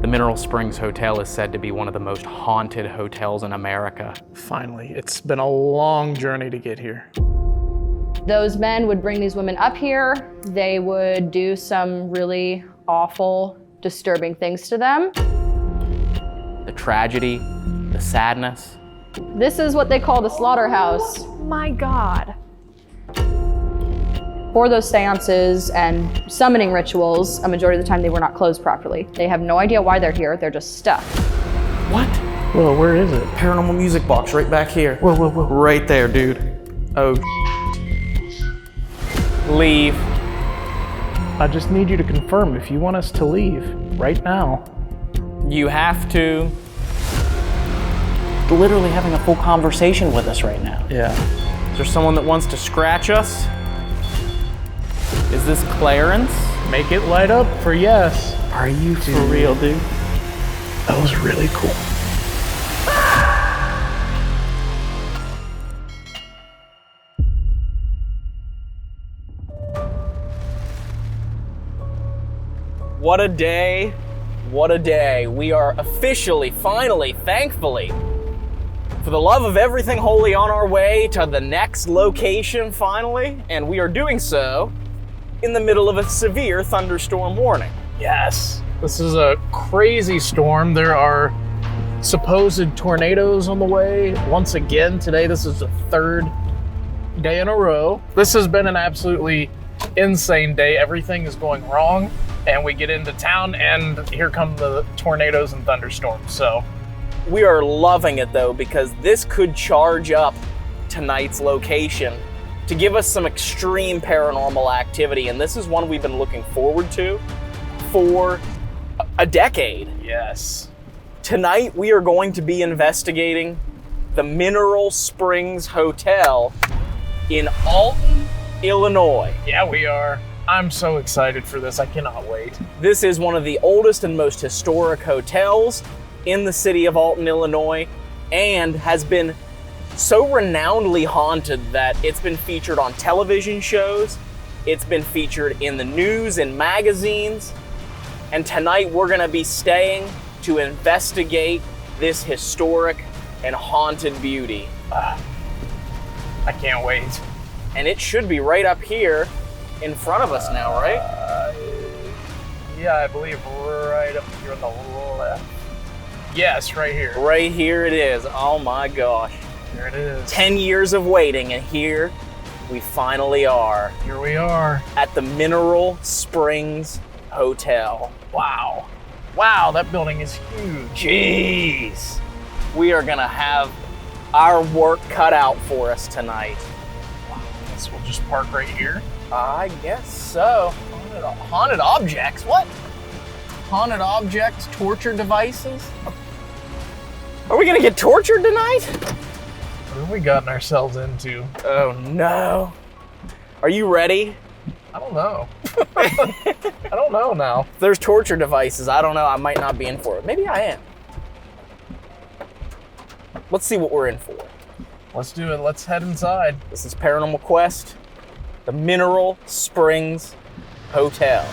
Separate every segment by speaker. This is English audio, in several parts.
Speaker 1: The Mineral Springs Hotel is said to be one of the most haunted hotels in America.
Speaker 2: Finally, it's been a long journey to get here.
Speaker 3: Those men would bring these women up here. They would do some really awful, disturbing things to them.
Speaker 1: The tragedy, the sadness.
Speaker 3: This is what they call the slaughterhouse.
Speaker 4: My God.
Speaker 3: For those seances and summoning rituals, a majority of the time they were not closed properly. They have no idea why they're here, they're just stuck.
Speaker 1: What?
Speaker 2: Whoa, where is it?
Speaker 1: Paranormal music box right back here.
Speaker 2: Whoa, whoa, whoa.
Speaker 1: Right there, dude. Oh. Leave.
Speaker 2: I just need you to confirm if you want us to leave right now.
Speaker 1: You have to. Literally having a full conversation with us right now.
Speaker 2: Yeah.
Speaker 1: Is there someone that wants to scratch us? Is this Clarence?
Speaker 2: Make it light up for yes.
Speaker 1: Are you for real, dude?
Speaker 2: That was really cool.
Speaker 1: What a day. What a day. We are officially, finally, thankfully, for the love of everything holy, on our way to the next location, finally. And we are doing so in the middle of a severe thunderstorm warning.
Speaker 2: Yes. This is a crazy storm. There are supposed tornadoes on the way. Once again, today, this is the third day in a row. This has been an absolutely insane day. Everything is going wrong. And we get into town and here come the tornadoes and thunderstorms, so.
Speaker 1: We are loving it though, because this could charge up tonight's location to give us some extreme paranormal activity. And this is one we've been looking forward to for a decade.
Speaker 2: Yes.
Speaker 1: Tonight we are going to be investigating the Mineral Springs Hotel in Alton, Illinois.
Speaker 2: Yeah, we are. I'm so excited for this. I cannot wait.
Speaker 1: This is one of the oldest and most historic hotels in the city of Alton, Illinois, and has been so renownedly haunted that it's been featured on television shows, it's been featured in the news and magazines, and tonight we're gonna be staying to investigate this historic and haunted beauty.
Speaker 2: I can't wait.
Speaker 1: And it should be right up here in front of us now, right?
Speaker 2: Yeah, I believe right up here on the left. Yes, right here.
Speaker 1: Right here it is. Oh my gosh.
Speaker 2: There it is.
Speaker 1: 10 years of waiting, and here we finally are.
Speaker 2: Here we are.
Speaker 1: At the Mineral Springs Hotel.
Speaker 2: Wow. Wow, that building is huge.
Speaker 1: Jeez. We are gonna have our work cut out for us tonight.
Speaker 2: Wow. Guess we'll just park right here.
Speaker 1: I guess so. Haunted objects? What? Haunted objects? Torture devices? Are we gonna get tortured tonight?
Speaker 2: What have we gotten ourselves into?
Speaker 1: Oh no. Are you ready?
Speaker 2: I don't know. I don't know now.
Speaker 1: If there's torture devices, I don't know. I might not be in for it. Maybe I am. Let's see what we're in for.
Speaker 2: Let's do it. Let's head inside.
Speaker 1: This is Paranormal Quest, the Mineral Springs Hotel.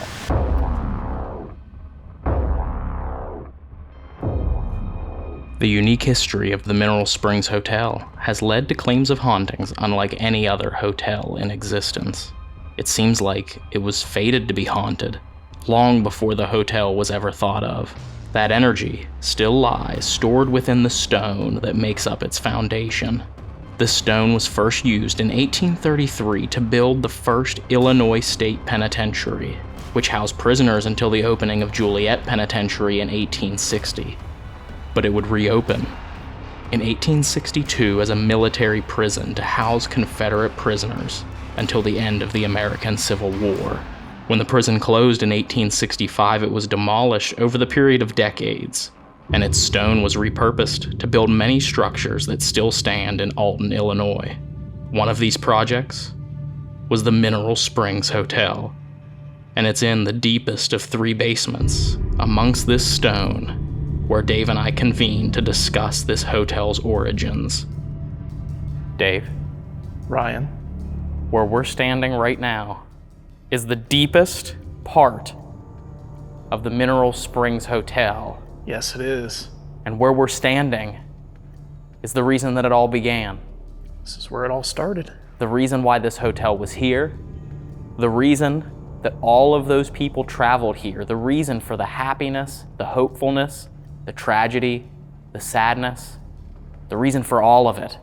Speaker 1: The unique history of the Mineral Springs Hotel has led to claims of hauntings unlike any other hotel in existence. It seems like it was fated to be haunted long before the hotel was ever thought of. That energy still lies stored within the stone that makes up its foundation. This stone was first used in 1833 to build the first Illinois State Penitentiary, which housed prisoners until the opening of Juliet Penitentiary in 1860. But it would reopen in 1862 as a military prison to house Confederate prisoners until the end of the American Civil War. When the prison closed in 1865, it was demolished over the period of decades, and its stone was repurposed to build many structures that still stand in Alton, Illinois. One of these projects was the Mineral Springs Hotel, and it's in the deepest of 3 basements amongst this stone where Dave and I convened to discuss this hotel's origins. Dave,
Speaker 2: Ryan.
Speaker 1: where we're standing right now is the deepest part of the Mineral Springs Hotel.
Speaker 2: Yes, it is.
Speaker 1: And where we're standing is the reason that it all began.
Speaker 2: This is where it all started.
Speaker 1: The reason why this hotel was here, the reason that all of those people traveled here, the reason for the happiness, the hopefulness, the tragedy, the sadness, the reason for all of it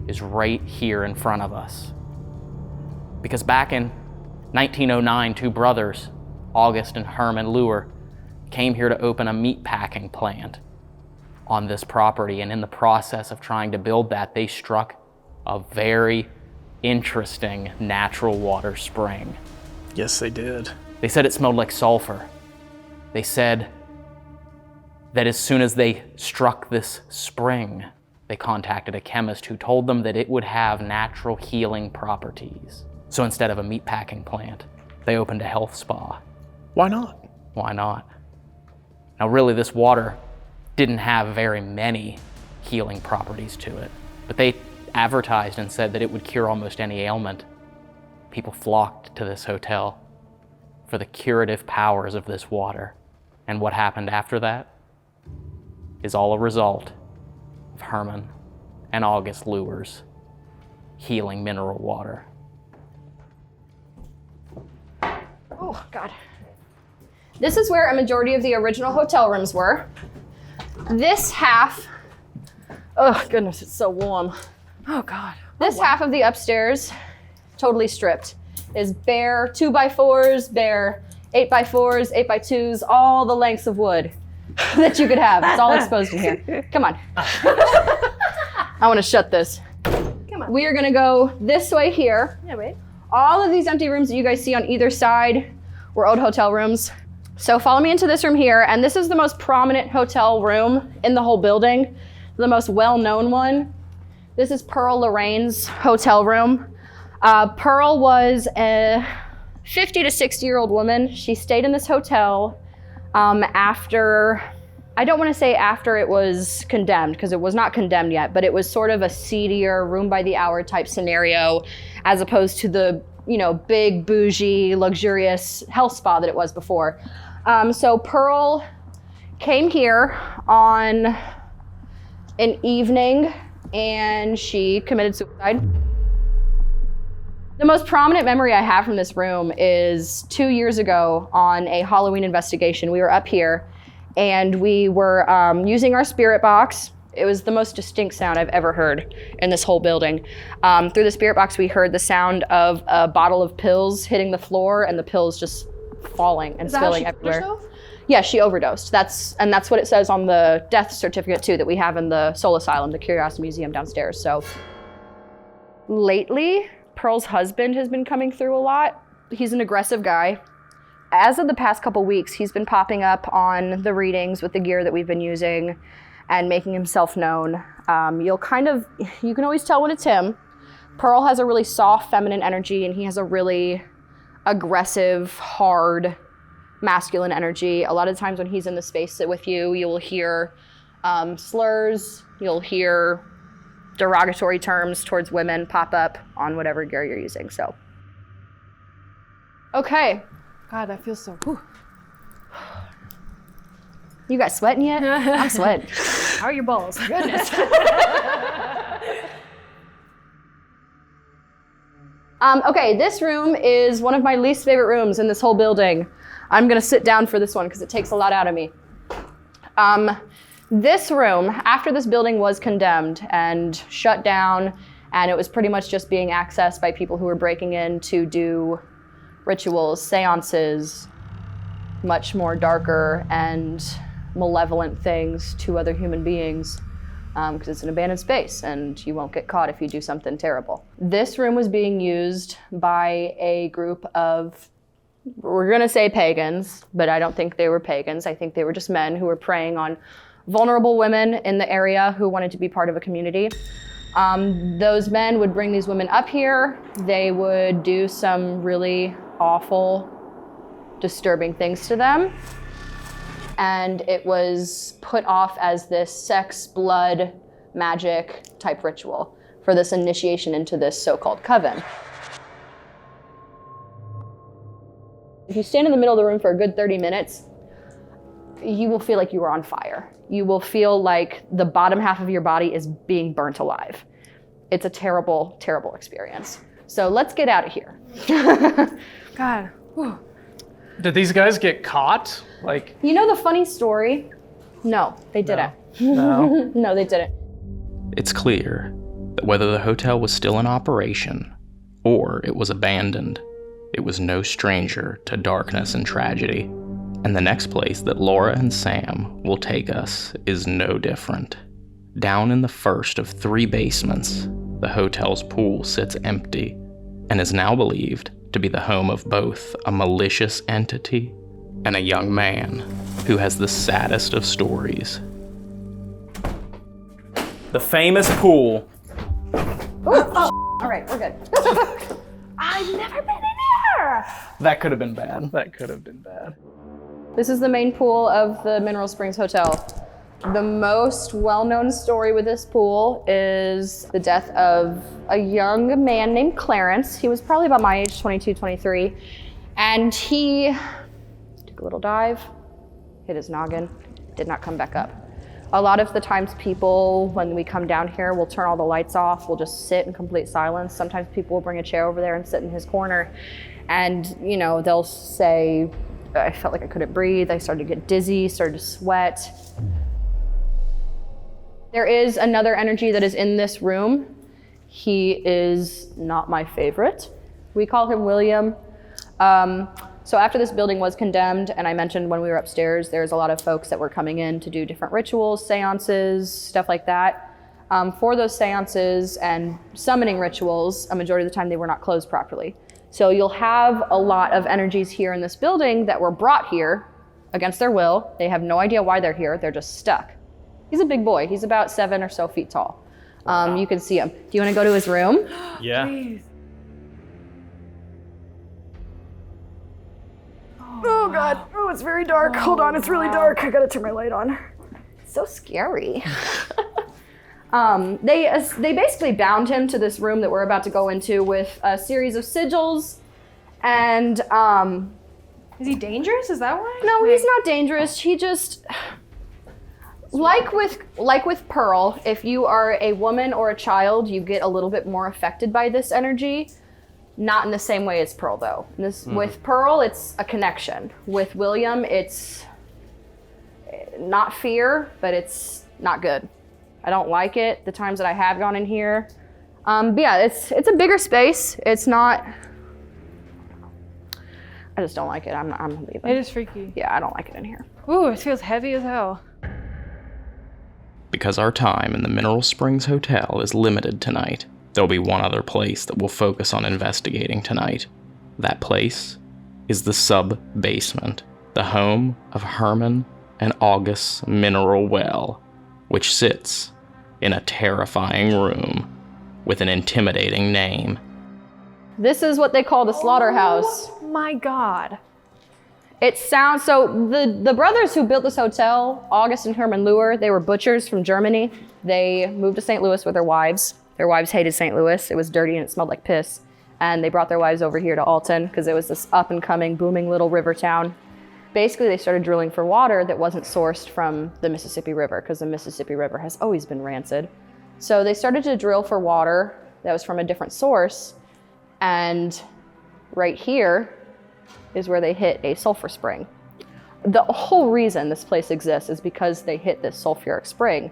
Speaker 1: is right here in front of us. Because back in 1909, two brothers, August and Herman Luer, came here to open a meatpacking plant on this property, and in the process of trying to build that, they struck a very interesting natural water spring.
Speaker 2: Yes, they did.
Speaker 1: They said it smelled like sulfur. They said that as soon as they struck this spring, they contacted a chemist who told them that it would have natural healing properties. So instead of a meatpacking plant, they opened a health spa.
Speaker 2: Why not?
Speaker 1: Why not? Now really, this water didn't have very many healing properties to it, but they advertised and said that it would cure almost any ailment. People flocked to this hotel for the curative powers of this water. And what happened after that is all a result of Herman and August Luer's healing mineral water.
Speaker 3: Oh, God. This is where a majority of the original hotel rooms were. This half, oh goodness, it's so warm.
Speaker 4: Oh God.
Speaker 3: This half of the upstairs, totally stripped, is bare 2x4s, bare 8x4s, 8x2s, all the lengths of wood that you could have. It's all exposed in here. Come on. I want to shut this.
Speaker 4: Come on.
Speaker 3: We are gonna go this way here.
Speaker 4: Yeah, wait.
Speaker 3: All of these empty rooms that you guys see on either side were old hotel rooms. So follow me into this room here, and this is the most prominent hotel room in the whole building, the most well-known one. This is Pearl Lorraine's hotel room. Pearl was a 50 to 60-year-old woman. She stayed in this hotel after, I don't want to say after it was condemned, because it was not condemned yet, but it was sort of a seedier, room by the hour type scenario, as opposed to the, you know, big, bougie, luxurious health spa that it was before. So Pearl came here on an evening and she committed suicide. The most prominent memory I have from this room is 2 years ago on a Halloween investigation. We were up here and we were using our spirit box. It was the most distinct sound I've ever heard in this whole building. Through the spirit box, we heard the sound of a bottle of pills hitting the floor and the pills just falling and spilling everywhere. Yeah, she overdosed. That's what it says on the death certificate too that we have in the Soul Asylum, the Curiosity Museum downstairs. So lately, Pearl's husband has been coming through a lot. He's an aggressive guy. As of the past couple weeks, he's been popping up on the readings with the gear that we've been using and making himself known. You can always tell when it's him. Pearl has a really soft feminine energy and he has a really aggressive, hard, masculine energy. A lot of times when he's in the space with you, you will hear slurs, you'll hear derogatory terms towards women pop up on whatever gear you're using, so. Okay.
Speaker 4: God, that feels so. Whew.
Speaker 3: You guys sweating yet? I'm sweating.
Speaker 4: How are your balls?
Speaker 3: Goodness. Okay, this room is one of my least favorite rooms in this whole building. I'm gonna sit down for this one because it takes a lot out of me. This room, after this building was condemned and shut down, and it was pretty much just being accessed by people who were breaking in to do rituals, seances, much more darker and malevolent things to other human beings, because it's an abandoned space and you won't get caught if you do something terrible. This room was being used by a group of, we're gonna say pagans, but I don't think they were pagans. I think they were just men who were preying on vulnerable women in the area who wanted to be part of a community. Those men would bring these women up here. They would do some really awful, disturbing things to them. And it was put off as this sex, blood, magic type ritual for this initiation into this so-called coven. If you stand in the middle of the room for a good 30 minutes, you will feel like you are on fire. You will feel like the bottom half of your body is being burnt alive. It's a terrible, terrible experience. So let's get out of here.
Speaker 4: God. Whew.
Speaker 2: Did these guys get caught? Like,
Speaker 3: You know the funny story? No, they didn't.
Speaker 2: no.
Speaker 3: No, they didn't.
Speaker 1: It's clear that whether the hotel was still in operation or it was abandoned, it was no stranger to darkness and tragedy. And the next place that Laura and Sam will take us is no different. Down in the first of 3 basements, the hotel's pool sits empty and is now believed to be the home of both a malicious entity and a young man who has the saddest of stories. The famous pool.
Speaker 3: All right, we're good. I've never been in here.
Speaker 2: That could have been bad. That could have been bad.
Speaker 3: This is the main pool of the Mineral Springs Hotel. The most well-known story with this pool is the death of a young man named Clarence. He was probably about my age, 22, 23. And he took a little dive, hit his noggin, did not come back up. A lot of the times people, when we come down here, will turn all the lights off. We'll just sit in complete silence. Sometimes people will bring a chair over there and sit in his corner. And, you know, they'll say, I felt like I couldn't breathe. I started to get dizzy, started to sweat. There is another energy that is in this room. He is not my favorite. We call him William. So after this building was condemned, and I mentioned when we were upstairs, there's a lot of folks that were coming in to do different rituals, seances, stuff like that. For those seances and summoning rituals, a majority of the time they were not closed properly. So you'll have a lot of energies here in this building that were brought here against their will. They have no idea why they're here. They're just stuck. He's a big boy. He's about 7 or so feet tall. You can see him. Do you want to go to his room?
Speaker 2: Yeah.
Speaker 4: Please.
Speaker 3: Oh God, oh, it's very dark. Hold on, it's really dark. I gotta turn my light on. It's so scary. They basically bound him to this room that we're about to go into with a series of sigils, and
Speaker 4: Is he dangerous? Is that why?
Speaker 3: no, he's not dangerous. He just, like with Pearl, if you are a woman or a child, you get a little bit more affected by this energy. Not in the same way as Pearl, though. With Pearl, it's a connection. With William, it's not fear, but it's not good. I don't like it, the times that I have gone in here. But yeah, it's a bigger space. It's not... I just don't like it. I'm leaving.
Speaker 4: It is freaky.
Speaker 3: Yeah, I don't like it in here.
Speaker 4: Ooh, it feels heavy as hell.
Speaker 1: Because our time in the Mineral Springs Hotel is limited tonight, there'll be one other place that we'll focus on investigating tonight. That place is the sub-basement, the home of Herman and August's mineral well, which sits in a terrifying room with an intimidating name.
Speaker 3: This is what they call the slaughterhouse.
Speaker 4: Oh my God.
Speaker 3: It sounds, so the brothers who built this hotel, August and Herman Luer, they were butchers from Germany. They moved to St. Louis with their wives. Their wives hated St. Louis. It was dirty and it smelled like piss. And they brought their wives over here to Alton because it was this up and coming, booming little river town. Basically, they started drilling for water that wasn't sourced from the Mississippi River because the Mississippi River has always been rancid. So they started to drill for water that was from a different source. And right here is where they hit a sulfur spring. The whole reason this place exists is because they hit this sulfuric spring.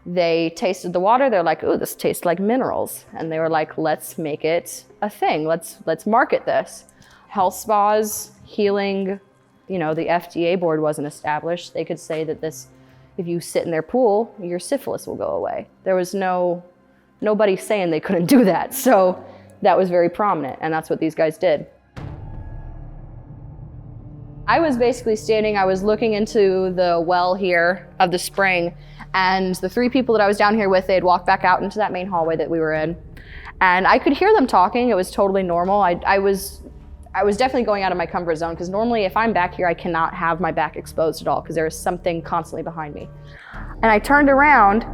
Speaker 3: They tasted the water, they're like, ooh, this tastes like minerals. And they were like, let's make it a thing, let's market this. Health spas, healing, you know, the FDA board wasn't established. They could say that this, if you sit in their pool, your syphilis will go away. There was nobody saying they couldn't do that. So that was very prominent, and that's what these guys did. I was basically standing, I was looking into the well here of the spring, and the 3 people that I was down here with, they had walked back out into that main hallway that we were in. And I could hear them talking, it was totally normal. I was definitely going out of my comfort zone, because normally if I'm back here, I cannot have my back exposed at all, because there is something constantly behind me. And I turned around,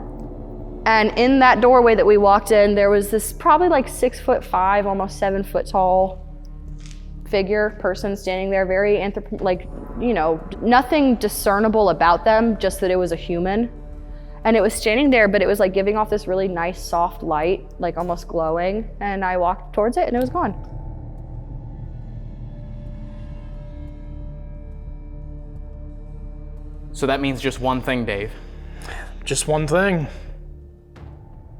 Speaker 3: and in that doorway that we walked in, there was this probably like 6'5", almost 7 foot tall person standing there, very you know, nothing discernible about them, just that it was a human. And it was standing there, but it was like giving off this really nice soft light, like almost glowing. And I walked towards it and it was gone.
Speaker 1: So that means just one thing, Dave.
Speaker 2: Just one thing.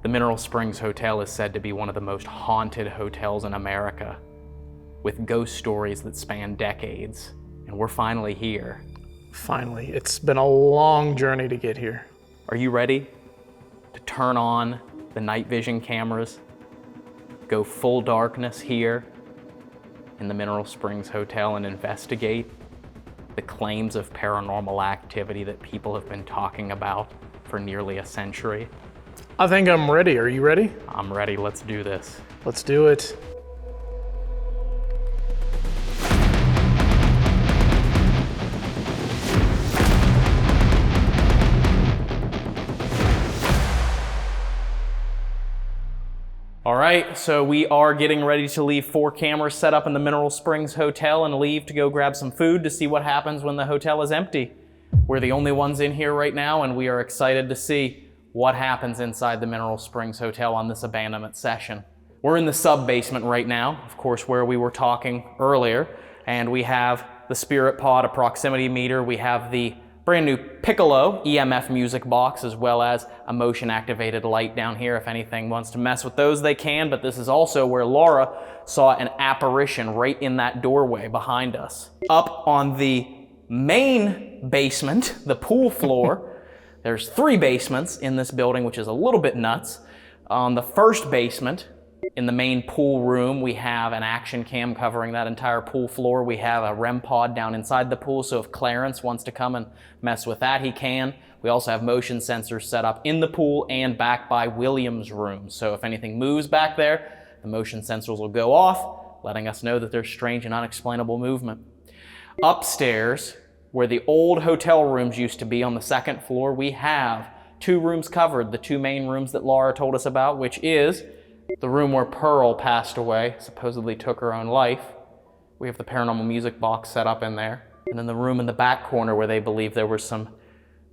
Speaker 1: The Mineral Springs Hotel is said to be one of the most haunted hotels in America, with ghost stories that span decades. And we're finally here.
Speaker 2: Finally, it's been a long journey to get here.
Speaker 1: Are you ready to turn on the night vision cameras, go full darkness here in the Mineral Springs Hotel and investigate the claims of paranormal activity that people have been talking about for nearly a century?
Speaker 2: I think I'm ready. Are you ready?
Speaker 1: I'm ready. Let's do this.
Speaker 2: Let's do it.
Speaker 1: All right, so we are getting ready to leave 4 cameras set up in the Mineral Springs Hotel and leave to go grab some food to see what happens when the hotel is empty. We're the only ones in here right now, and we are excited to see what happens inside the Mineral Springs Hotel on this abandonment session. We're in the sub-basement right now, of course, where we were talking earlier, and we have the Spirit Pod, a proximity meter. We have the brand new Piccolo EMF music box, as well as a motion activated light down here. If anything wants to mess with those, they can, but this is also where Laura saw an apparition right in that doorway behind us. Up on the main basement, the pool floor, there's 3 basements in this building, which is a little bit nuts. On the first basement, in the main pool room, we have an action cam covering that entire pool floor. We have a REM pod down inside the pool, so if Clarence wants to come and mess with that, he can. We also have motion sensors set up in the pool and back by William's room. So if anything moves back there, the motion sensors will go off, letting us know that there's strange and unexplainable movement. Upstairs, where the old hotel rooms used to be on the 2nd floor, we have 2 rooms covered, the 2 main rooms that Laura told us about, which is the room where Pearl passed away, supposedly took her own life. We have the paranormal music box set up in there. And then the room in the back corner where they believe there were some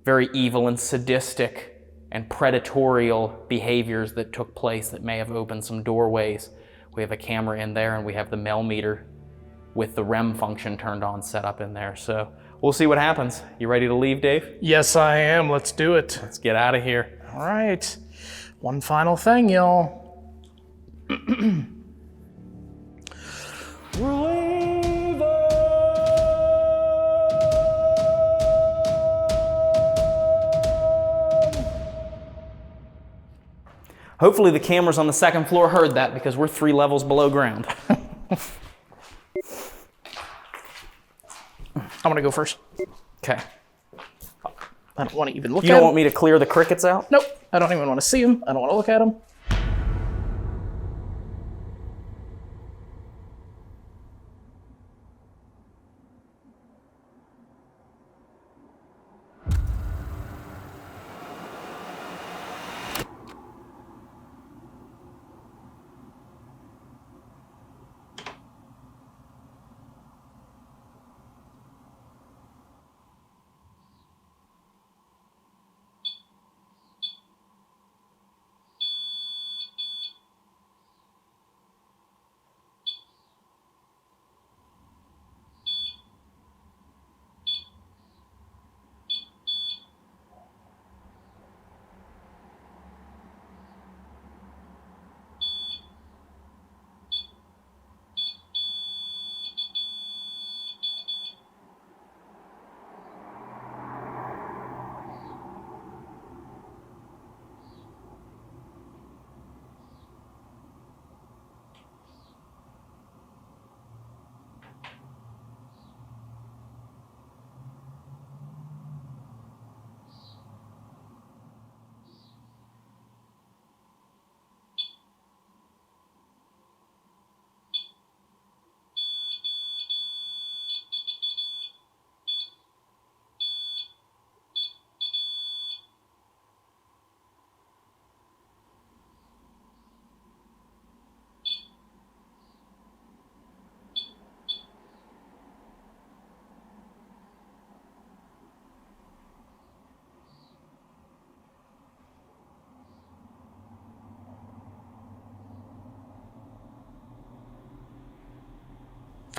Speaker 1: very evil and sadistic and predatorial behaviors that took place that may have opened some doorways. We have a camera in there, and we have the Mel meter with the REM function turned on set up in there. So we'll see what happens. You ready to leave, Dave?
Speaker 2: Yes, I am. Let's do it.
Speaker 1: Let's get out of here.
Speaker 2: All right. One final thing, y'all.
Speaker 1: Hopefully the cameras on the 2nd floor heard that, because we're 3 levels below ground.
Speaker 2: I'm gonna go first.
Speaker 1: Okay.
Speaker 2: I don't want to even look
Speaker 1: You
Speaker 2: at
Speaker 1: don't
Speaker 2: them.
Speaker 1: want me to clear the crickets out?
Speaker 2: Nope. I don't even want to see them. I don't want to look at them.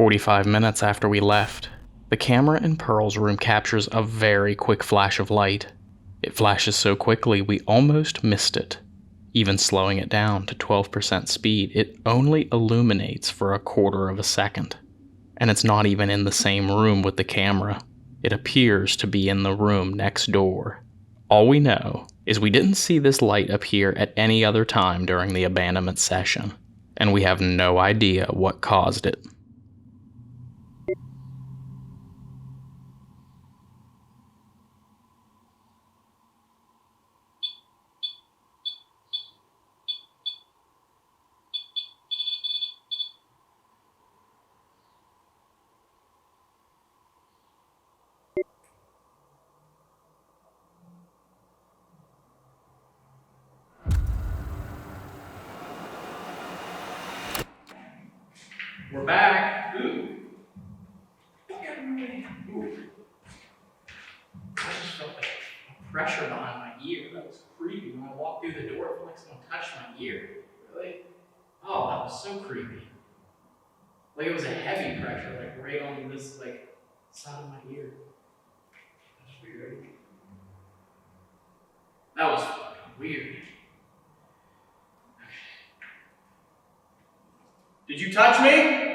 Speaker 1: 45 minutes after we left, the camera in Pearl's room captures a very quick flash of light. It flashes so quickly we almost missed it. Even slowing it down to 12% speed, it only illuminates for a quarter of a second. And it's not even in the same room with the camera. It appears to be in the room next door. All we know is we didn't see this light appear at any other time during the abandonment session, and we have no idea what caused it. We're back. Ooh. Ooh. I just felt like pressure behind my ear. That was creepy. When I walked through the door, it felt like someone touched my ear. Really? Oh, that was so creepy. Like it was a heavy pressure, like right on this side of my ear. That's weird. That was fucking weird. Did you touch me?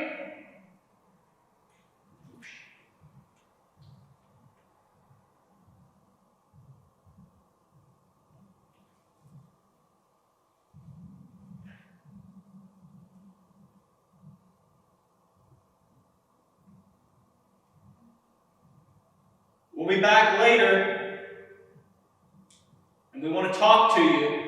Speaker 1: We'll be back later, and we want to talk to you.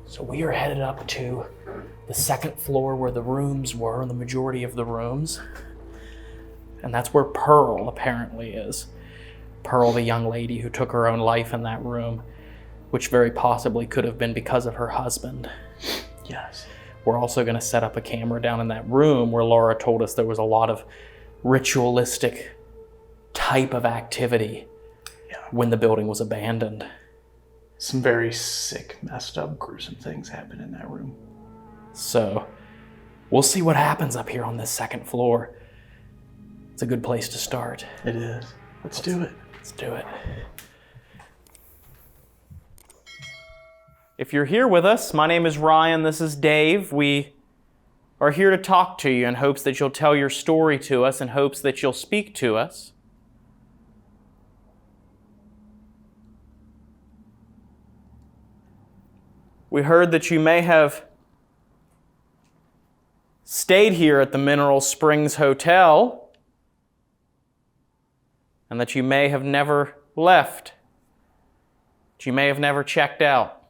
Speaker 1: So we are headed up to the second floor where the rooms were, the majority of the rooms. And that's where Pearl apparently is. Pearl, the young lady who took her own life in that room, which very possibly could have been because of her husband.
Speaker 2: Yes.
Speaker 1: We're also going to set up a camera down in that room where Laura told us there was a lot of ritualistic type of activity when the building was abandoned.
Speaker 2: Some very sick, messed up, gruesome things happen in that room.
Speaker 1: So, we'll see what happens up here on this second floor. It's a good place to start.
Speaker 2: It is. Let's do it.
Speaker 1: Let's do it. If you're here with us, my name is Ryan, this is Dave. We are here to talk to you in hopes that you'll tell your story to us, in hopes that you'll speak to us. We heard that you may have stayed here at the Mineral Springs Hotel and that you may have never left, that you may have never checked out.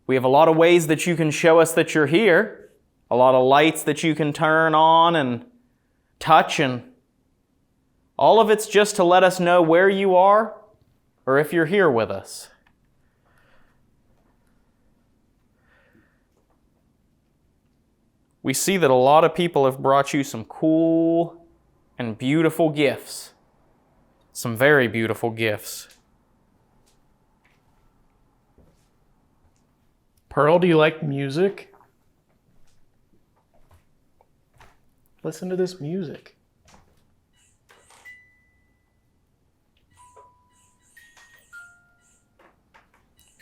Speaker 1: We have a lot of ways that you can show us that you're here, a lot of lights that you can turn on and touch, and all of it's just to let us know where you are or if you're here with us. We see that a lot of people have brought you some cool and beautiful gifts. Some very beautiful gifts.
Speaker 2: Pearl, do you like music? Listen to this music.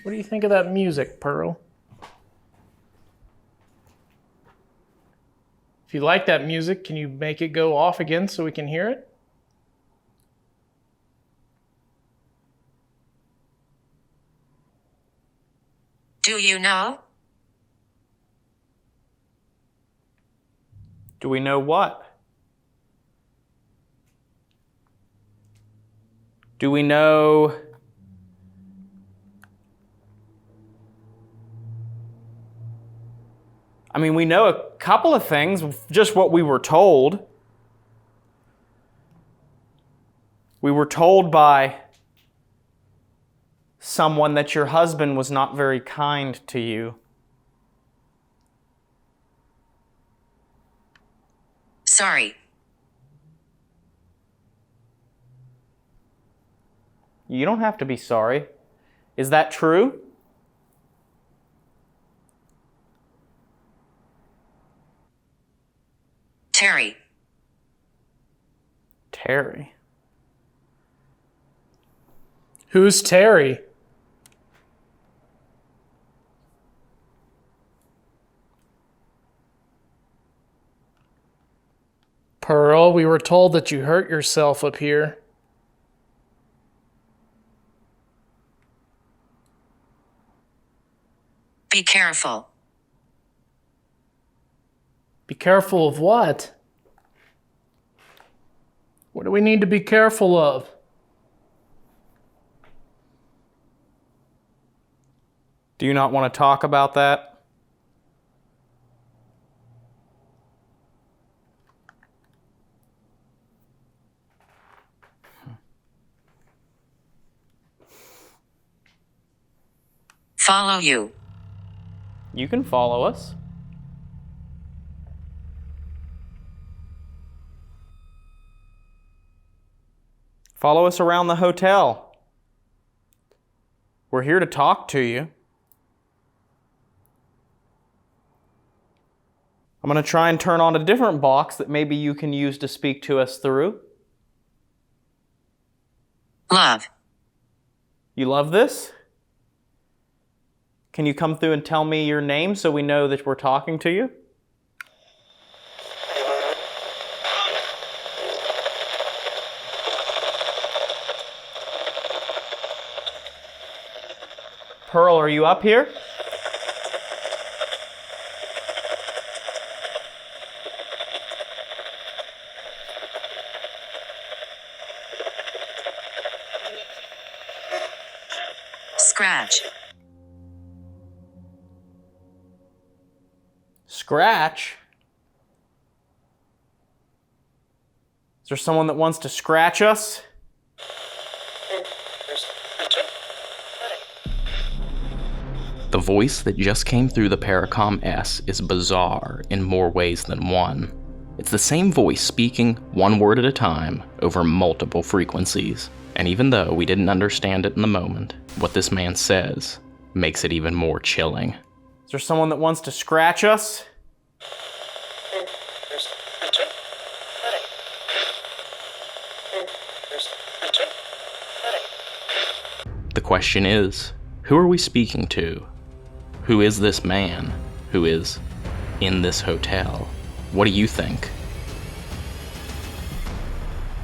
Speaker 2: What do you think of that music, Pearl? If you like that music, can you make it go off again so we can hear it?
Speaker 5: Do you know?
Speaker 1: Do we know what? Do we know we know a couple of things, just what we were told. We were told by
Speaker 6: someone that your husband was not very kind to you?
Speaker 5: Sorry.
Speaker 6: You don't have to be sorry. Is that true?
Speaker 5: Terry.
Speaker 6: Terry.
Speaker 2: Who's Terry? Pearl, we were told that you hurt yourself up here.
Speaker 5: Be careful.
Speaker 2: Be careful of what? What do we need to be careful of?
Speaker 6: Do you not want to talk about that?
Speaker 5: Follow you.
Speaker 6: You can follow us. Follow us around the hotel. We're here to talk to you. I'm going to try and turn on a different box that maybe you can use to speak to us through.
Speaker 5: Love.
Speaker 6: You love this? Can you come through and tell me your name so we know that we're talking to you? Pearl, are you up here?
Speaker 5: Scratch.
Speaker 6: Scratch? Is there someone that wants to scratch us?
Speaker 1: The voice that just came through the Paracom S is bizarre in more ways than one. It's the same voice speaking one word at a time over multiple frequencies. And even though we didn't understand it in the moment, what this man says makes it even more chilling.
Speaker 6: Is there someone that wants to scratch us?
Speaker 1: The question is, who are we speaking to? Who is this man who is in this hotel? What do you think?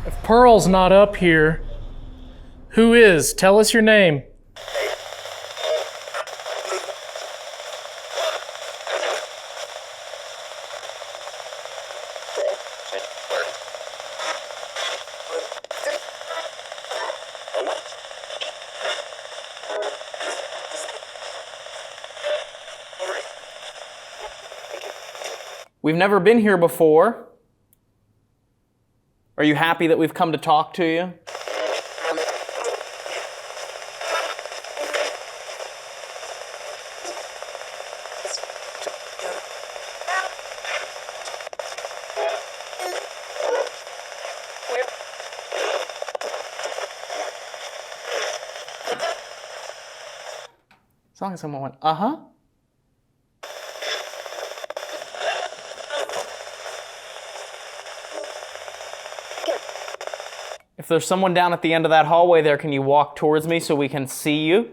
Speaker 2: If Pearl's not up here, who is? Tell us your name.
Speaker 6: We've never been here before. Are you happy that we've come to talk to you? As long as someone went, uh-huh. If there's someone down at the end of that hallway there, can you walk towards me so we can see you?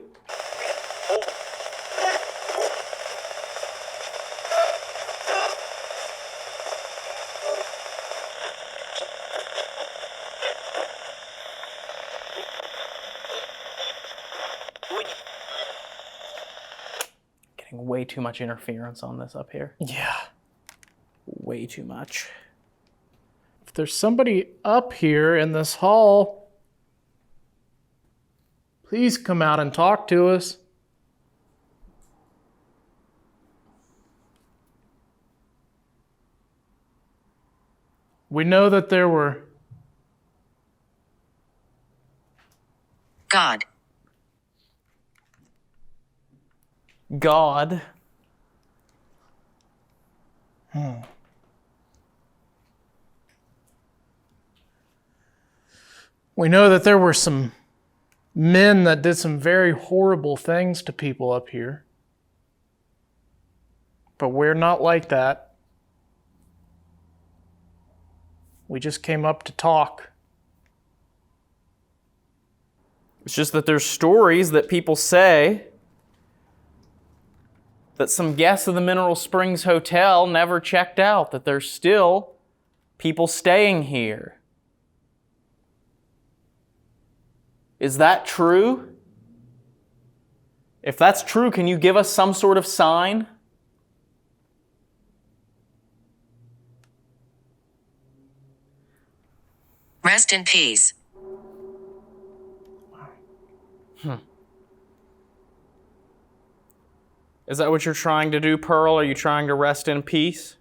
Speaker 6: Getting way too much interference on this up here.
Speaker 2: Yeah.
Speaker 6: Way too much.
Speaker 2: If there's somebody up here in this hall, please come out and talk to us. We know that there were
Speaker 5: God.
Speaker 6: God.
Speaker 2: We know that there were some men that did some very horrible things to people up here. But we're not like that. We just came up to talk.
Speaker 6: It's just that there's stories that people say that some guests of the Mineral Springs Hotel never checked out, that there's still people staying here. Is that true? If that's true, can you give us some sort of sign?
Speaker 5: Rest in peace.
Speaker 6: Is that what you're trying to do, Pearl? Are you trying to rest in peace?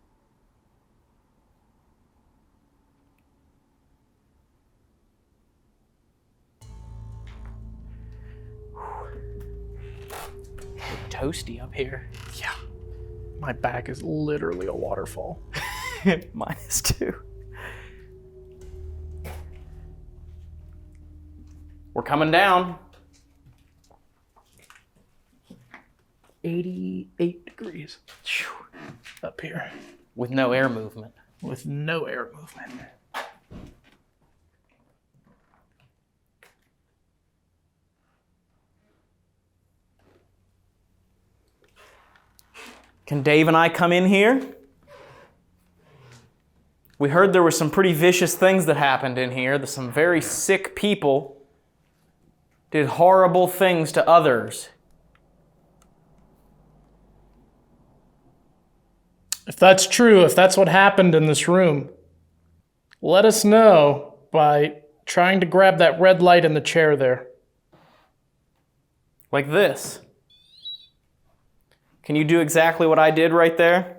Speaker 6: Toasty up here.
Speaker 2: Yeah. My back is literally a waterfall.
Speaker 6: Mine is too. We're coming down.
Speaker 2: 88 degrees up here
Speaker 6: With no air movement.
Speaker 2: with no air movement.
Speaker 6: Can Dave and I come in here? We heard there were some pretty vicious things that happened in here. That some very sick people did horrible things to others.
Speaker 2: If that's true, if that's what happened in this room, let us know by trying to grab that red light in the chair there.
Speaker 6: Like this. Can you do exactly what I did right there?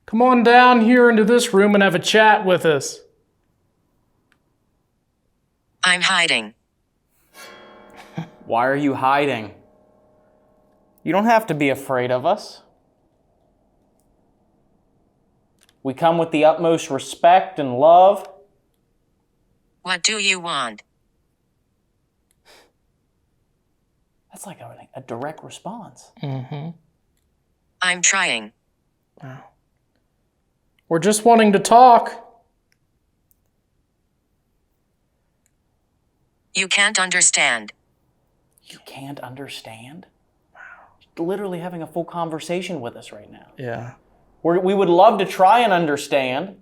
Speaker 2: Come on down here into this room and have a chat with us.
Speaker 5: I'm hiding.
Speaker 6: Why are you hiding? You don't have to be afraid of us. We come with the utmost respect and love.
Speaker 5: What do you want?
Speaker 6: That's like a direct response.
Speaker 5: I'm trying.
Speaker 2: We're just wanting to talk.
Speaker 5: You can't understand.
Speaker 6: You can't understand? You're literally having a full conversation with us right now.
Speaker 2: Yeah.
Speaker 6: We would love to try and understand.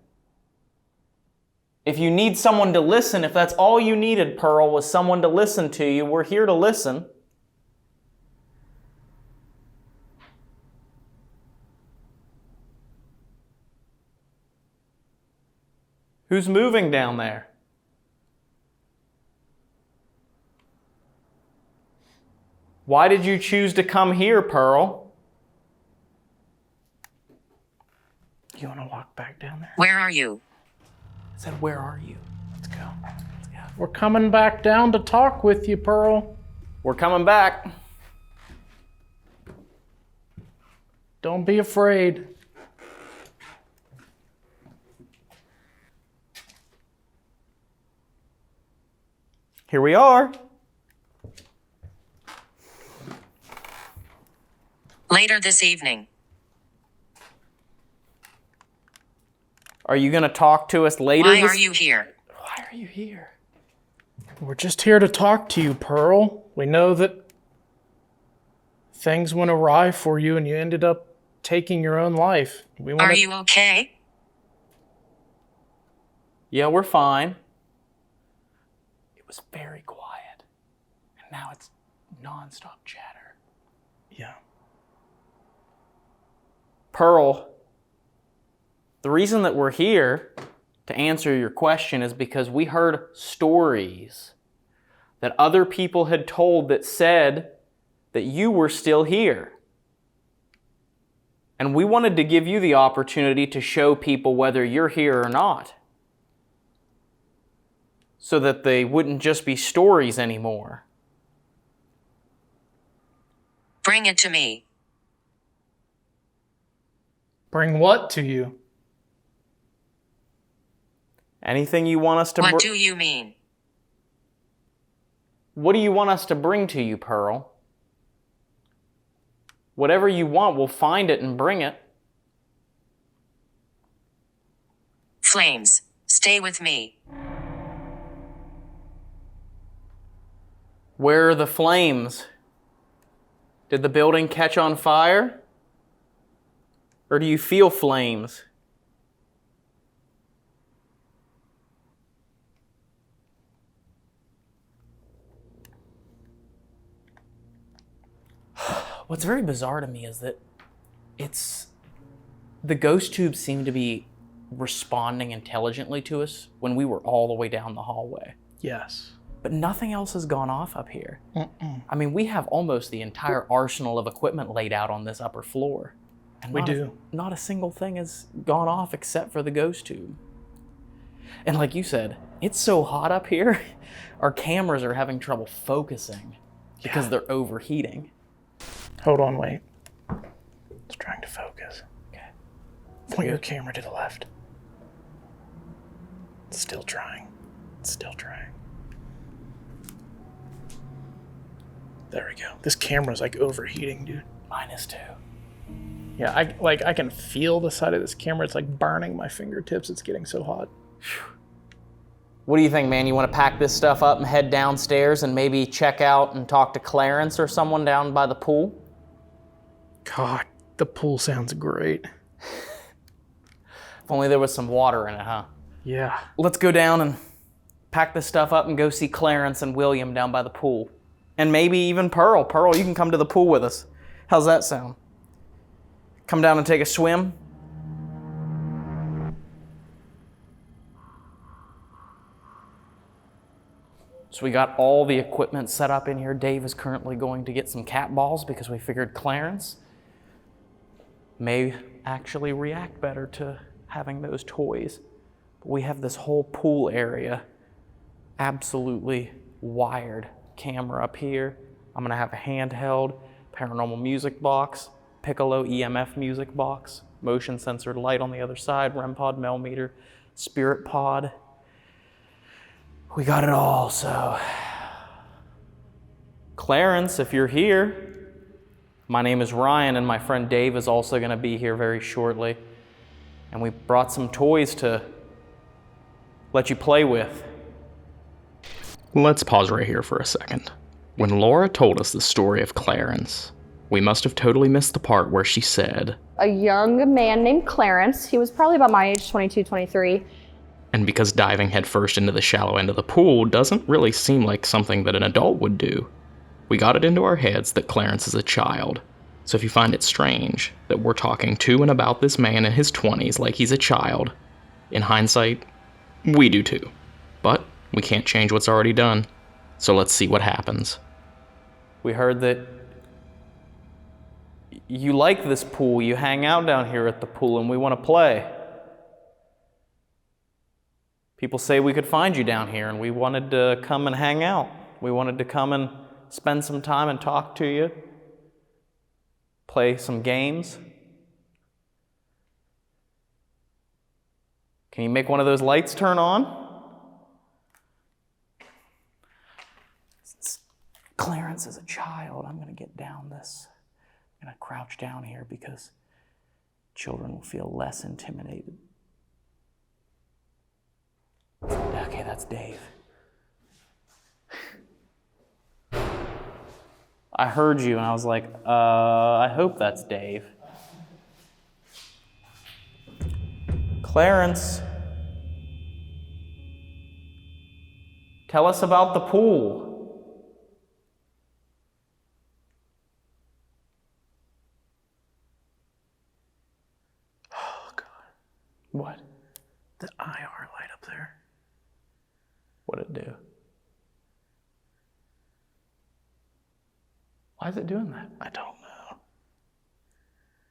Speaker 6: If you need someone to listen, if that's all you needed, Pearl, was someone to listen to you, we're here to listen. Who's moving down there? Why did you choose to come here, Pearl?
Speaker 2: You want to walk back down there?
Speaker 5: Where are you?
Speaker 6: I said, where are you?
Speaker 2: Let's go. We're coming back down to talk with you, Pearl.
Speaker 6: We're coming back.
Speaker 2: Don't be afraid.
Speaker 6: Here we are.
Speaker 5: Later this evening.
Speaker 6: Are you going to talk to us later?
Speaker 5: Why are you here?
Speaker 6: Why are you here?
Speaker 2: We're just here to talk to you, Pearl. We know that things went awry for you and you ended up taking your own life.
Speaker 5: Are you okay?
Speaker 6: Yeah, we're fine. It was very quiet. And now it's nonstop chatter.
Speaker 2: Yeah.
Speaker 6: Pearl, the reason that we're here to answer your question is because we heard stories that other people had told that said that you were still here. And we wanted to give you the opportunity to show people whether you're here or not. so that they wouldn't just be stories anymore.
Speaker 5: Bring it to me.
Speaker 2: Bring what to you?
Speaker 6: Anything you want us to
Speaker 5: What do you mean?
Speaker 6: What do you want us to bring to you, Pearl? Whatever you want, we'll find it and bring it.
Speaker 5: Flames, stay with me.
Speaker 6: Where are the flames? Did the building catch on fire? Or do you feel flames? What's very bizarre to me is that the ghost tubes seem to be responding intelligently to us when we were all the way down the hallway.
Speaker 2: Yes.
Speaker 6: But nothing else has gone off up here. I mean, we have almost the entire arsenal of equipment laid out on this upper floor. And
Speaker 2: We do.
Speaker 6: Not a single thing has gone off except for the ghost tube. And like you said, it's so hot up here, our cameras are having trouble focusing because they're overheating.
Speaker 2: Hold on, wait. It's trying to focus. Okay. Point your camera to the left. It's still trying. It's still trying. There we go. This camera's like overheating, dude.
Speaker 6: Mine is too.
Speaker 2: Yeah, I can feel the side of this camera. It's like burning my fingertips. It's getting so hot.
Speaker 6: What do you think, man? You want to pack this stuff up and head downstairs and maybe check out and talk to Clarence or someone down by the pool?
Speaker 2: God, the pool sounds great.
Speaker 6: If only there was some water in it, huh?
Speaker 2: Yeah.
Speaker 6: Let's go down and pack this stuff up and go see Clarence and William down by the pool. And maybe even Pearl. Pearl, you can come to the pool with us. How's that sound? Come down and take a swim? So we got all the equipment set up in here. Dave is currently going to get some cat balls because we figured Clarence may actually react better to having those toys. But we have this whole pool area absolutely wired. Camera up here. I'm gonna have a handheld paranormal music box, Piccolo EMF music box, motion censored light on the other side, REM pod, Mel meter, spirit pod. We got it all, so. Clarence, if you're here, my name is Ryan and my friend Dave is also gonna be here very shortly. And we brought some toys to let you play with.
Speaker 1: Let's pause right here for a second. When Laura told us the story of Clarence, we must have totally missed the part where she said,
Speaker 3: A young man named Clarence, he was probably about my age, 22, 23.
Speaker 1: and because diving headfirst into the shallow end of the pool doesn't really seem like something that an adult would do, we got it into our heads that Clarence is a child. So if you find it strange that we're talking to and about this man in his 20s like he's a child, in hindsight, we do too. But we can't change what's already done, so let's see what happens.
Speaker 6: We heard that you like this pool, you hang out down here at the pool, and we want to play. People say we could find you down here, and we wanted to come and hang out. We wanted to come and spend some time and talk to you, play some games. Can you make one of those lights turn on? Since Clarence is a child, I'm going to get down this. I'm going to crouch down here because children will feel less intimidated. Okay, that's Dave. I heard you and I was like, I hope that's Dave. Clarence, tell us about the pool.
Speaker 2: Oh, God.
Speaker 6: What?
Speaker 2: The IR light up there.
Speaker 6: What'd it do? Why is it doing that?
Speaker 2: I don't know.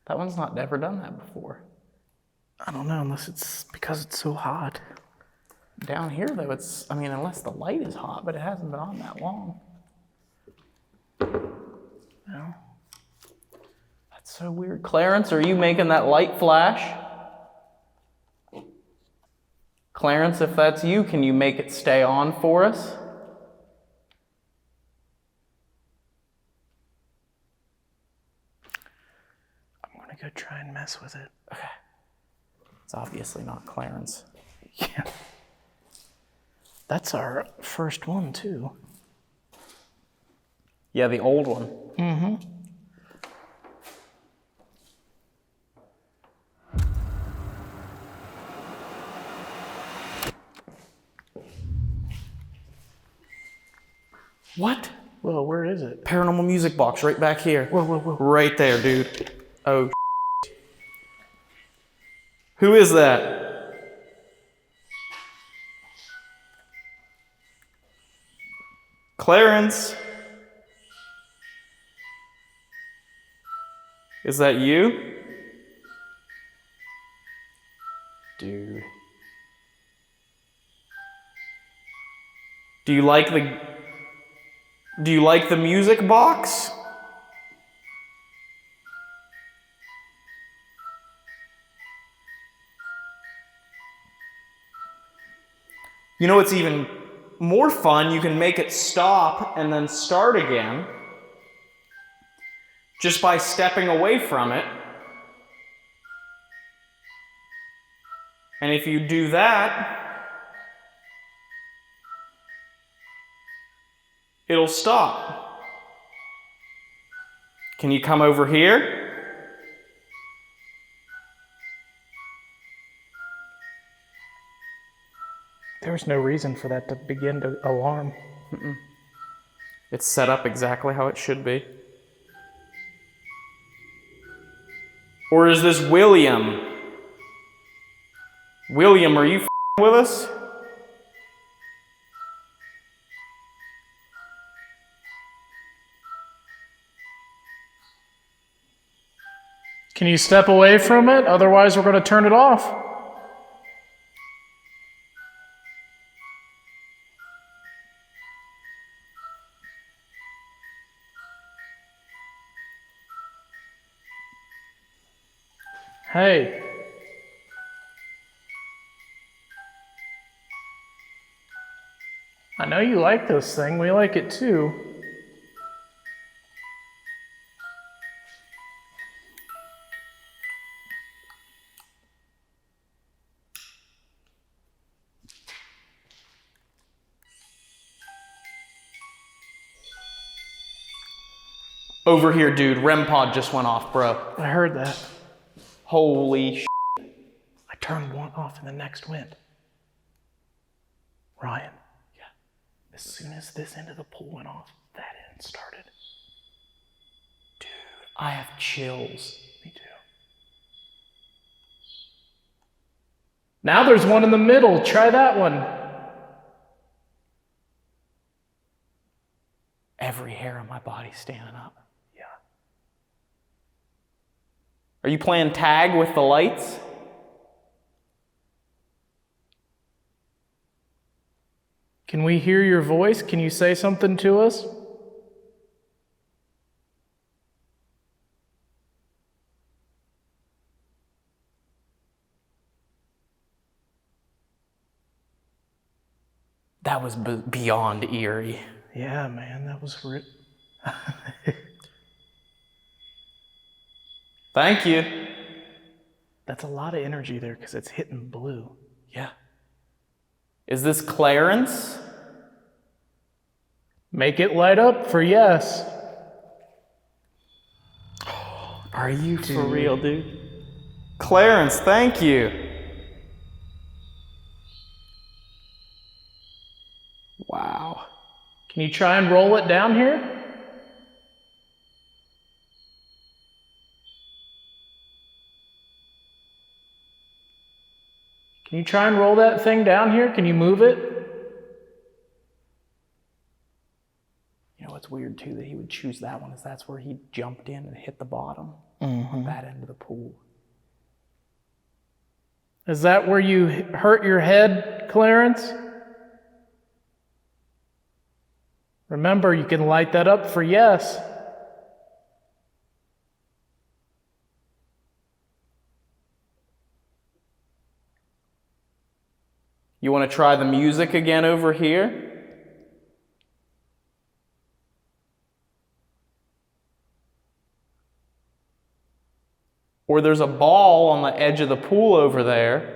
Speaker 6: That one's never done that before.
Speaker 2: I don't know, unless it's because it's so hot.
Speaker 6: Down here, though, it's, I mean, unless the light is hot, but it hasn't been on that long. No. That's so weird. Clarence, are you making that light flash? Clarence, if that's you, can you make it stay on for us? I'm gonna go try and mess with it. Okay. It's obviously not Clarence.
Speaker 2: Yeah. That's our first one, too.
Speaker 6: Yeah, the old one.
Speaker 2: Mm-hmm.
Speaker 6: What?
Speaker 2: Whoa, where is it?
Speaker 6: Paranormal music box right back here.
Speaker 2: Whoa, whoa, whoa.
Speaker 6: Right there, dude. Oh, who is that? Clarence? Is that you? Dude. Do you like the music box? You know what's even more fun? You can make it stop and then start again just by stepping away from it. And if you do that, it'll stop. Can you come over here?
Speaker 2: There's no reason for that to begin to alarm.
Speaker 6: It's set up exactly how it should be. Or is this William? William, are you f***ing with us?
Speaker 2: Can you step away from it? Otherwise, we're going to turn it off. Hey. I know you like this thing. We like it too.
Speaker 6: Over here, dude. REM pod just went off, bro.
Speaker 2: I heard that.
Speaker 6: Holy sh**.
Speaker 2: I turned one off and the next went. Ryan. Yeah. As soon as this end of the pool went off, that end started.
Speaker 6: Dude, I have chills.
Speaker 2: Me too. Now there's one in the middle. Try that one.
Speaker 6: Every hair on my body's standing up.
Speaker 2: Yeah.
Speaker 6: Are you playing tag with the lights?
Speaker 2: Can we hear your voice? Can you say something to us?
Speaker 6: That was beyond eerie.
Speaker 2: Yeah, man, that was
Speaker 6: Thank you.
Speaker 2: That's a lot of energy there because it's hitting blue.
Speaker 6: Yeah. Is this Clarence?
Speaker 2: Make it light up for yes.
Speaker 6: Are you for real, dude? Clarence, thank you. Wow.
Speaker 2: Can you try and roll it down here? Can you try and roll that thing down here? Can you move it?
Speaker 6: You know what's weird too, that he would choose that one, is that's where he jumped in and hit the bottom on that end of the pool.
Speaker 2: Is that where you hurt your head, Clarence? Remember, you can light that up for yes.
Speaker 6: You want to try the music again over here? Or there's a ball on the edge of the pool over there.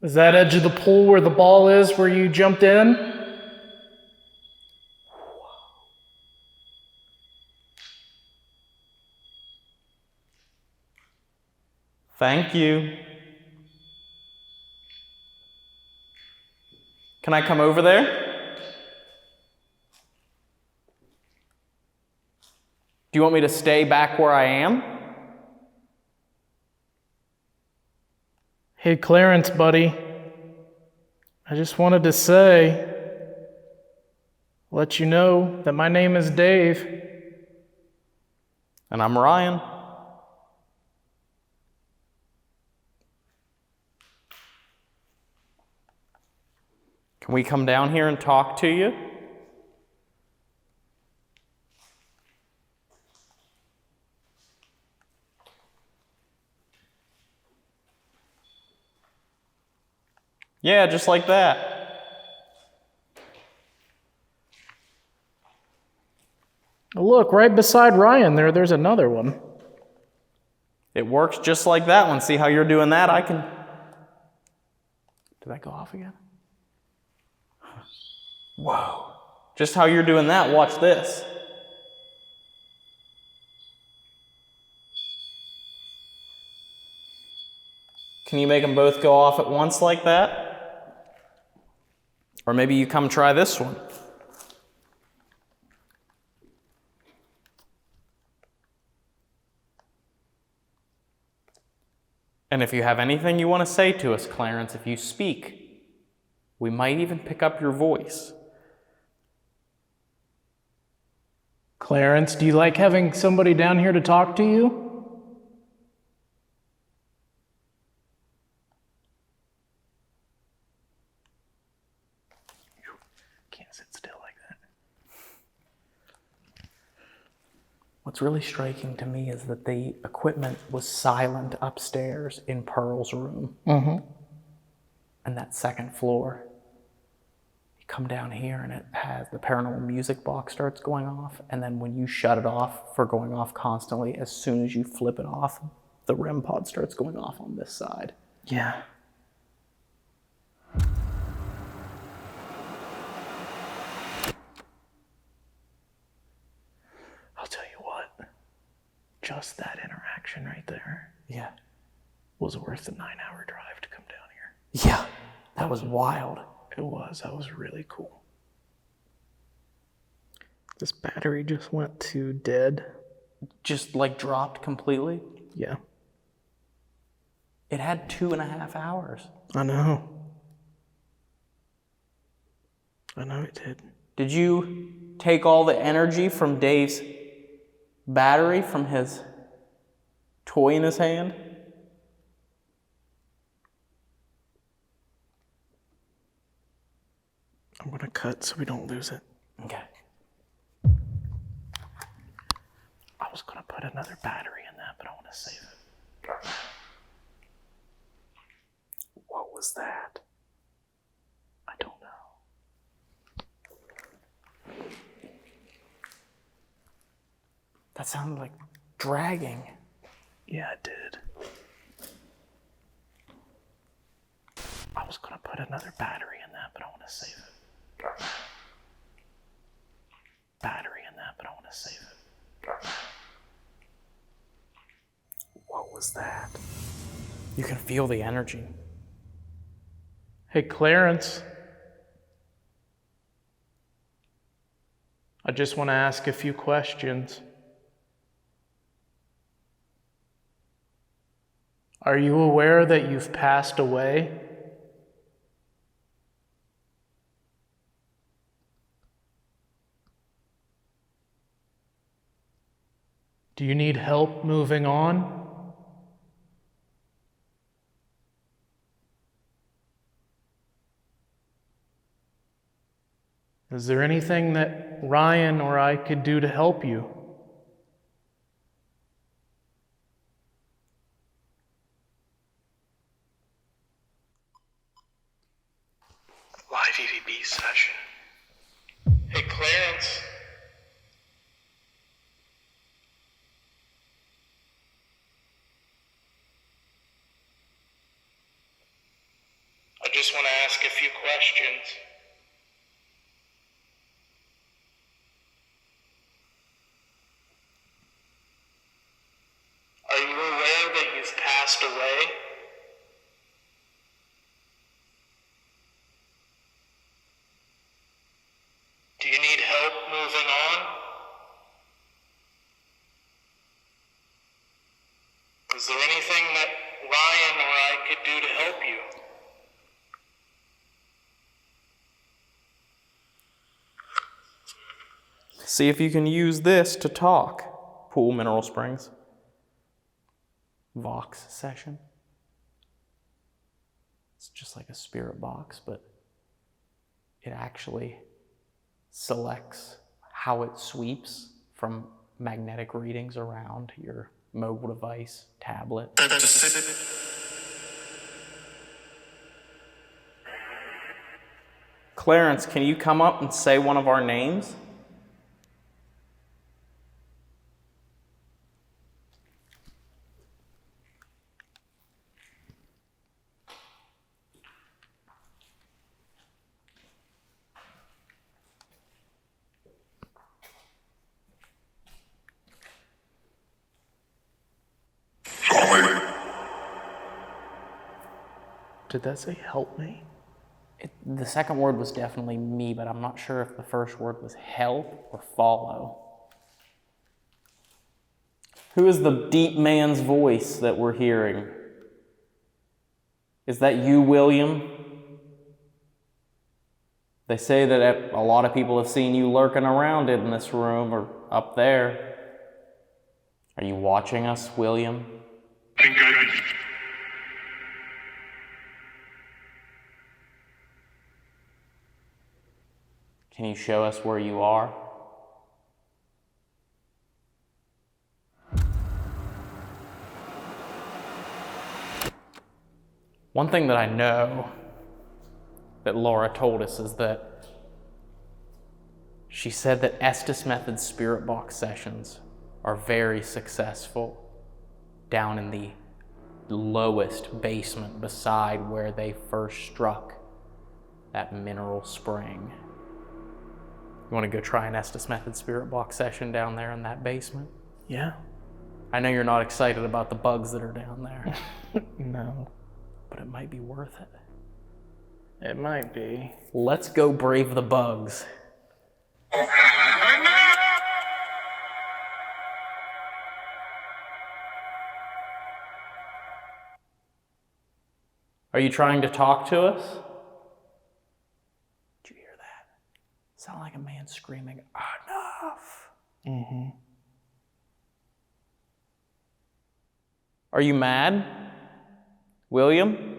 Speaker 2: Is that edge of the pool where the ball is, where you jumped in?
Speaker 6: Thank you. Can I come over there? Do you want me to stay back where I am?
Speaker 2: Hey, Clarence, buddy. I just wanted to let you know that my name is Dave.
Speaker 6: And I'm Ryan. Can we come down here and talk to you? Yeah, just like that.
Speaker 2: Look, right beside Ryan there's another one.
Speaker 6: It works just like that one. See how you're doing that? I can... Did that go off again? Whoa. Just how you're doing that, watch this. Can you make them both go off at once like that? Or maybe you come try this one. And if you have anything you want to say to us, Clarence, if you speak, we might even pick up your voice.
Speaker 2: Clarence, do you like having somebody down here to talk to you? Can't sit still like that.
Speaker 6: What's really striking to me is that the equipment was silent upstairs in Pearl's room.
Speaker 2: Mm-hmm.
Speaker 6: And that second floor. You come down here and it has the paranormal music box starts going off, and then when you shut it off for going off constantly, as soon as you flip it off, the REM pod starts going off on this side.
Speaker 2: Yeah. I'll tell you what, just that interaction right there
Speaker 6: Yeah.
Speaker 2: was worth the 9-hour drive to come down here.
Speaker 6: Yeah, that was wild.
Speaker 2: It was. That was really cool. This battery just went to dead.
Speaker 6: Just like dropped completely.
Speaker 2: Yeah.
Speaker 6: It had 2.5 hours.
Speaker 2: I know. I know it did.
Speaker 6: Did you take all the energy from Dave's battery from his toy in his hand?
Speaker 2: I'm gonna cut so we don't lose it.
Speaker 6: Okay.
Speaker 2: I was gonna put another battery in that, but I want to save it. What was that? I don't know.
Speaker 6: That sounded like dragging.
Speaker 2: Yeah, it did. I was gonna put another battery in that, but I want to save it. Battery in that, but I want to save it. What was that?
Speaker 6: You can feel the energy.
Speaker 2: Hey, Clarence. I just want to ask a few questions. Are you aware that you've passed away? Do you need help moving on? Is there anything that Ryan or I could do to help you?
Speaker 7: Live EVP session. Hey, Clarence. I just want to ask a few questions. Are you aware that you've passed away? Do you need help moving on? Is there anything that Ryan or I could do to help you?
Speaker 6: See if you can use this to talk. Pool, Mineral Springs. Vox session. It's just like a spirit box, but it actually selects how it sweeps from magnetic readings around your mobile device, tablet. Clarence, can you come up and say one of our names?
Speaker 2: Did that say help me?
Speaker 6: The second word was definitely me, but I'm not sure if the first word was help or follow. Who is the deep man's voice that we're hearing? Is that you, William? They say that a lot of people have seen you lurking around in this room or up there. Are you watching us, William? Can you show us where you are? One thing that I know that Laura told us is that she said that Estes Method spirit box sessions are very successful down in the lowest basement beside where they first struck that mineral spring. You want to go try an Estes Method spirit box session down there in that basement?
Speaker 2: Yeah.
Speaker 6: I know you're not excited about the bugs that are down there.
Speaker 2: No.
Speaker 6: But it might be worth it.
Speaker 2: It might be.
Speaker 6: Let's go brave the bugs. Are you trying to talk to us? Did you hear that? Sound like a man screaming, enough.
Speaker 2: Mm-hmm.
Speaker 6: Are you mad, William?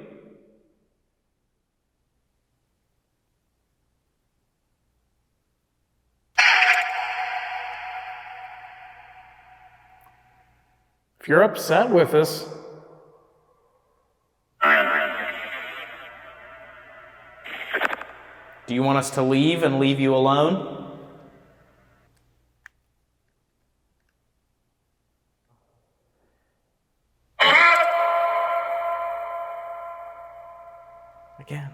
Speaker 2: If you're upset with us,
Speaker 6: do you want us to leave and leave you alone? Again.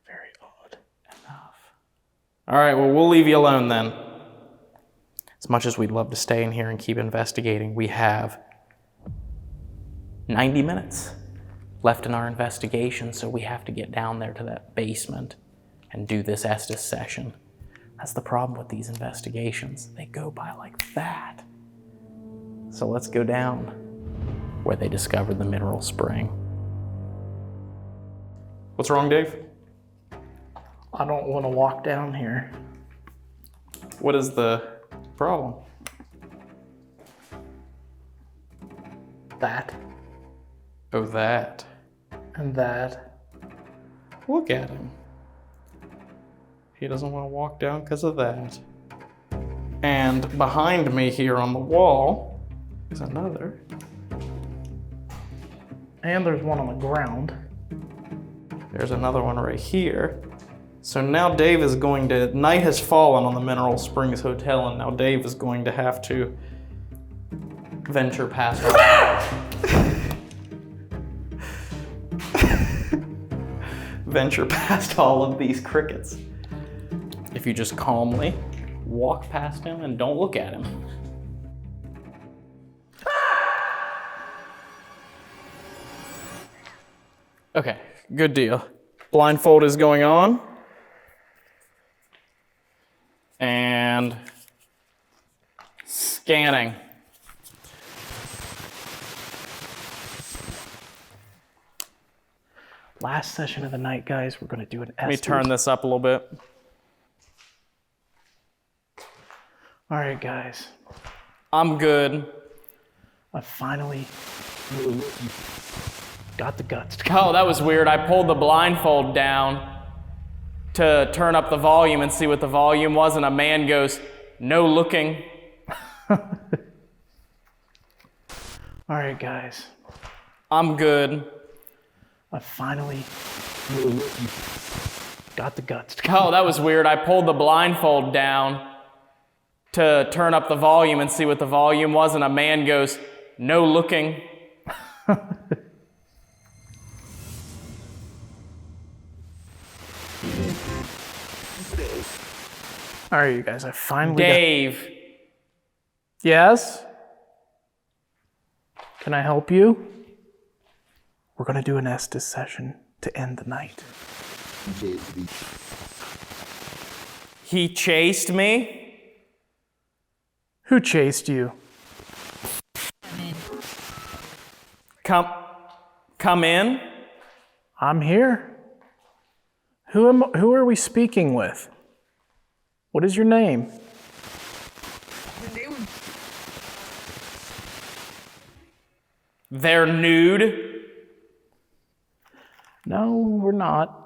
Speaker 2: very odd.
Speaker 6: Enough. All right, well, we'll leave you alone then. As much as we'd love to stay in here and keep investigating, we have 90 minutes left in our investigation, so we have to get down there to that basement and do this Estes session. That's the problem with these investigations. They go by like that. So let's go down where they discovered the mineral spring. What's wrong, Dave?
Speaker 2: I don't want to walk down here.
Speaker 6: What is the problem?
Speaker 2: That
Speaker 6: Oh, that.
Speaker 2: and that.
Speaker 6: Look at him. He doesn't want to walk down because of that. And behind me here on the wall is another.
Speaker 2: And there's one on the ground.
Speaker 6: There's another one right here. So now Dave is going to, night has fallen on the Mineral Springs Hotel, and now Dave is going to have to venture past venture past all of these crickets. If you just calmly walk past him and don't look at him. Okay, good deal. Blindfold is going on. And scanning.
Speaker 2: Last session of the night, guys. We're going to do an
Speaker 6: Let me turn this up a little bit.
Speaker 2: All right, guys.
Speaker 6: I'm good.
Speaker 2: I finally got the guts to
Speaker 6: Oh, that was weird. I pulled the blindfold down to turn up the volume and see what the volume was, and a man goes, "No looking."
Speaker 2: All right, guys.
Speaker 6: I'm good.
Speaker 2: I finally got the guts to
Speaker 6: Oh, that was weird. I pulled the blindfold down to turn up the volume and see what the volume was, and a man goes, "No looking."
Speaker 2: All right, you guys. I finally
Speaker 6: Dave.
Speaker 2: Yes? Can I help you? We're going to do an Estes session to end the night.
Speaker 6: He chased me.
Speaker 2: Who chased you?
Speaker 6: Come in.
Speaker 2: I'm here. Who are we speaking with? What is your name?
Speaker 6: They're nude.
Speaker 2: No, we're not.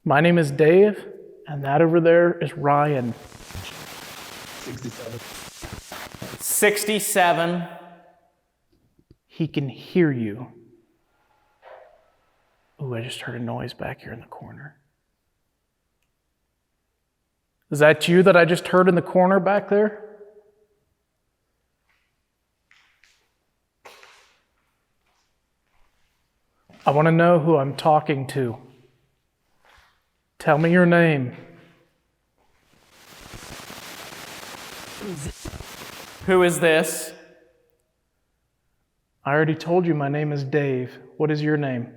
Speaker 2: My name is Dave, and that over there is Ryan.
Speaker 6: 67.
Speaker 2: He can hear you. Ooh, I just heard a noise back here in the corner. Is that you that I just heard in the corner back there? I want to know who I'm talking to. Tell me your name.
Speaker 6: Who is this?
Speaker 2: I already told you my name is Dave. What is your name?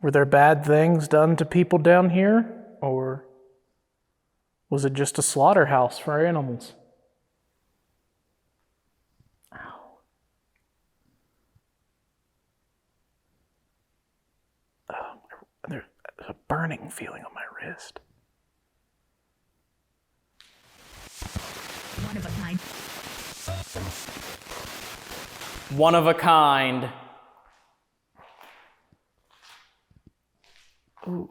Speaker 2: Were there bad things done to people down here? Or was it just a slaughterhouse for animals? Ow. There's a burning feeling on my wrist.
Speaker 8: One of a kind.
Speaker 6: One of a kind.
Speaker 2: Ooh,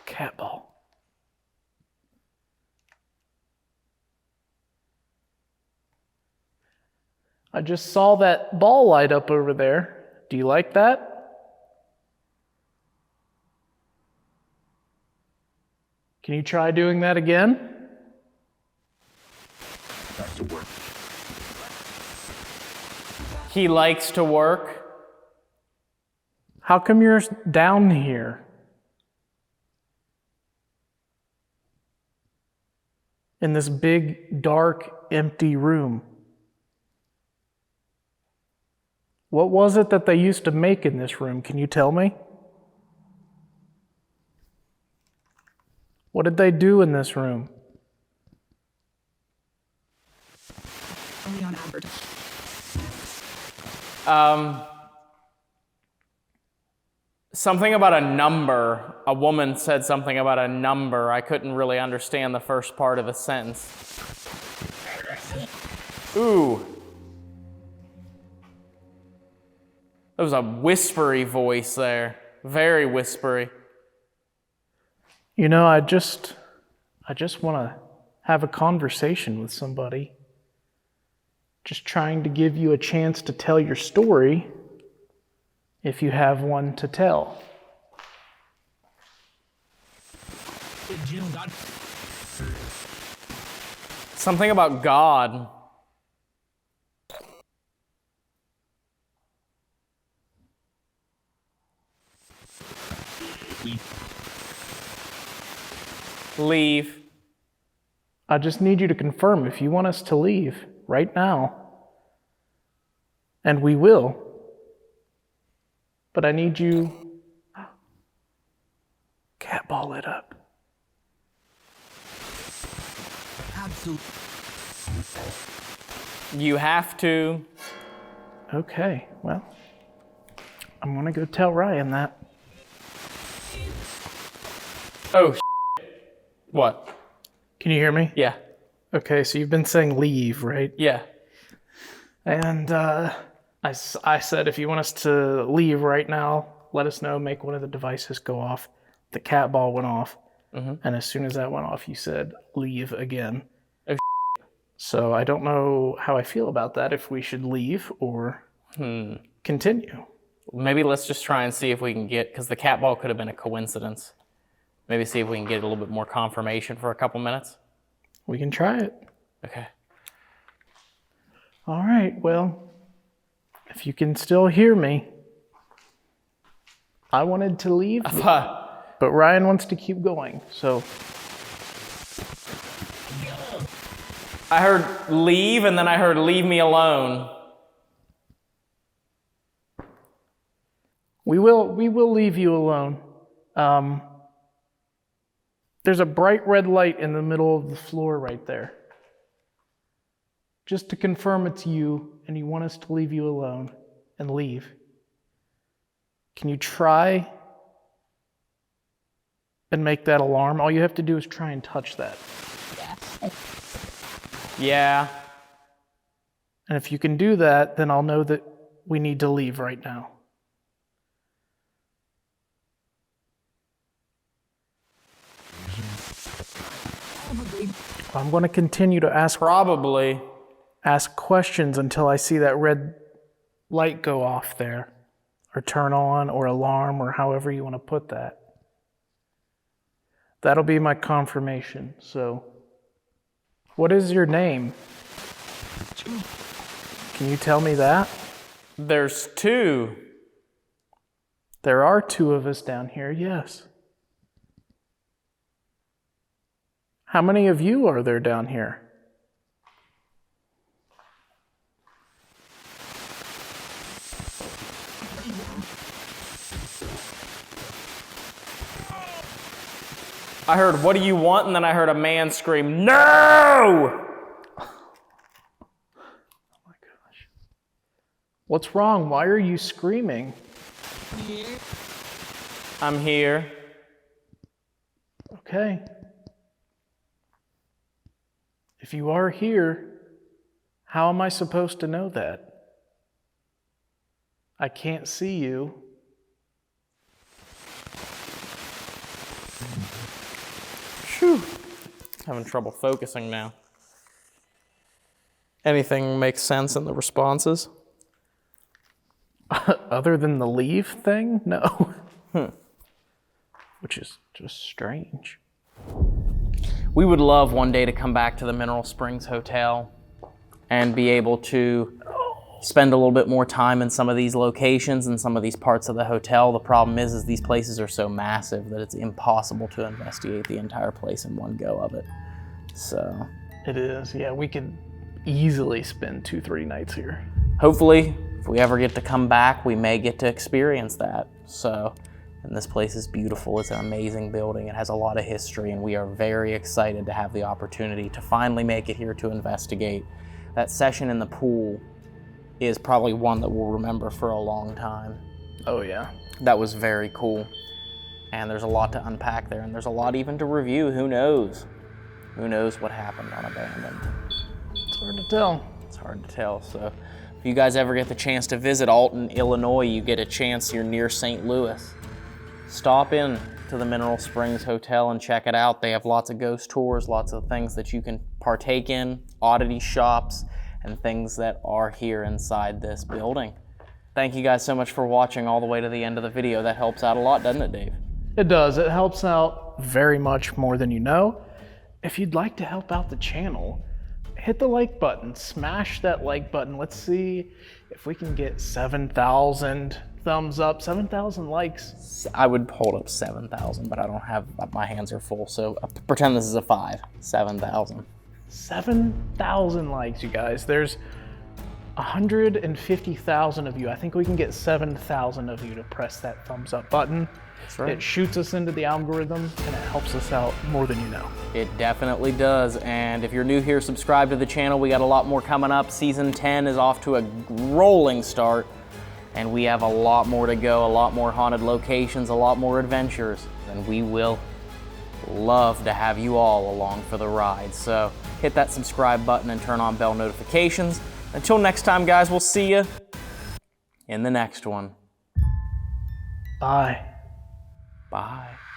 Speaker 2: cat ball. I just saw that ball light up over there. Do you like that? Can you try doing that again?
Speaker 6: He likes to work.
Speaker 2: How come you're down here? In this big, dark, empty room. What was it that they used to make in this room? Can you tell me? What did they do in this room?
Speaker 8: Only on Albert.
Speaker 6: Something about a number. A woman said something about a number. I couldn't really understand the first part of the sentence. Ooh. There was a whispery voice there. Very whispery.
Speaker 2: You know, I just want to have a conversation with somebody. Just trying to give you a chance to tell your story if you have one to tell.
Speaker 6: Something about God. Leave.
Speaker 2: I just need you to confirm if you want us to leave right now. And we will. But I need you... Cat ball lit up.
Speaker 6: You have to.
Speaker 2: Okay, well, I'm gonna go tell Ryan that.
Speaker 6: Oh, what?
Speaker 2: Can you hear me?
Speaker 6: Yeah.
Speaker 2: Okay, so you've been saying leave, right?
Speaker 6: Yeah.
Speaker 2: And I said if you want us to leave right now, let us know, make one of the devices go off. The cat ball went off. And as soon as that went off, you said leave again.
Speaker 6: Oh,
Speaker 2: so I don't know how I feel about that, if we should leave or continue.
Speaker 6: Maybe let's just try and see if we can get, because the cat ball could have been a coincidence. Maybe see if we can get a little bit more confirmation for a couple minutes.
Speaker 2: We can try it.
Speaker 6: Okay.
Speaker 2: All right, well, if you can still hear me, I wanted to leave, but Ryan wants to keep going, so.
Speaker 6: I heard leave, and then I heard leave me alone.
Speaker 2: We will leave you alone. There's a bright red light in the middle of the floor right there. Just to confirm it's you and you want us to leave you alone and leave. Can you try and make that alarm? All you have to do is try and touch that.
Speaker 6: Yeah.
Speaker 2: And if you can do that, then I'll know that we need to leave right now. I'm going to continue to ask questions until I see that red light go off there, or turn on, or alarm, or however you want to put that. That'll be my confirmation. So, what is your name? Can you tell me that?
Speaker 6: There's two.
Speaker 2: There are two of us down here, yes. How many of you are there down here?
Speaker 6: I heard, what do you want? And then I heard a man scream, no!
Speaker 2: Oh my gosh. What's wrong? Why are you screaming?
Speaker 6: I'm here.
Speaker 2: Okay. If you are here, how am I supposed to know that? I can't see you.
Speaker 6: Phew. Having trouble focusing now. Anything makes sense in the responses?
Speaker 2: Other than the leave thing? No. Which is just strange.
Speaker 6: We would love one day to come back to the Mineral Springs Hotel and be able to spend a little bit more time in some of these locations and some of these parts of the hotel. The problem is these places are so massive that it's impossible to investigate the entire place in one go of it. So
Speaker 2: It is, yeah. We could easily spend 2-3 nights here.
Speaker 6: hopefully, if we ever get to come back, we may get to experience that. So, and this place is beautiful. It's an amazing building. It has a lot of history, and we are very excited to have the opportunity to finally make it here to investigate. That session in the pool is probably one that we'll remember for a long time.
Speaker 2: Oh, yeah.
Speaker 6: That was very cool. And there's a lot to unpack there, and there's a lot even to review. Who knows? Who knows what happened on Abandoned?
Speaker 2: It's hard to tell.
Speaker 6: It's hard to tell. So if you guys ever get the chance to visit Alton, Illinois, you get a chance, you're near St. Louis, stop in to the Mineral Springs Hotel and check it out. They have lots of ghost tours, lots of things that you can partake in, oddity shops, and things that are here inside this building. Thank you guys so much for watching all the way to the end of the video. That helps out a lot, doesn't it, Dave?
Speaker 2: It does. It helps out very much more than you know. If you'd like to help out the channel, hit the like button, smash that like button. Let's see if we can get 7,000 thumbs up, 7,000 likes.
Speaker 6: I would hold up 7,000, but I don't have, my hands are full, so pretend this is a 5. 7,000.
Speaker 2: 7,000 likes, you guys. There's 150,000 of you. I think we can get 7,000 of you to press that thumbs up button.
Speaker 6: That's right.
Speaker 2: It shoots us into the algorithm and it helps us out more than you know.
Speaker 6: It definitely does. And if you're new here, subscribe to the channel. We got a lot more coming up. Season 10 is off to a rolling start. And we have a lot more to go, a lot more haunted locations, a lot more adventures. And we will love to have you all along for the ride. So hit that subscribe button and turn on bell notifications. Until next time, guys, we'll see you in the next one.
Speaker 2: Bye.
Speaker 6: Bye.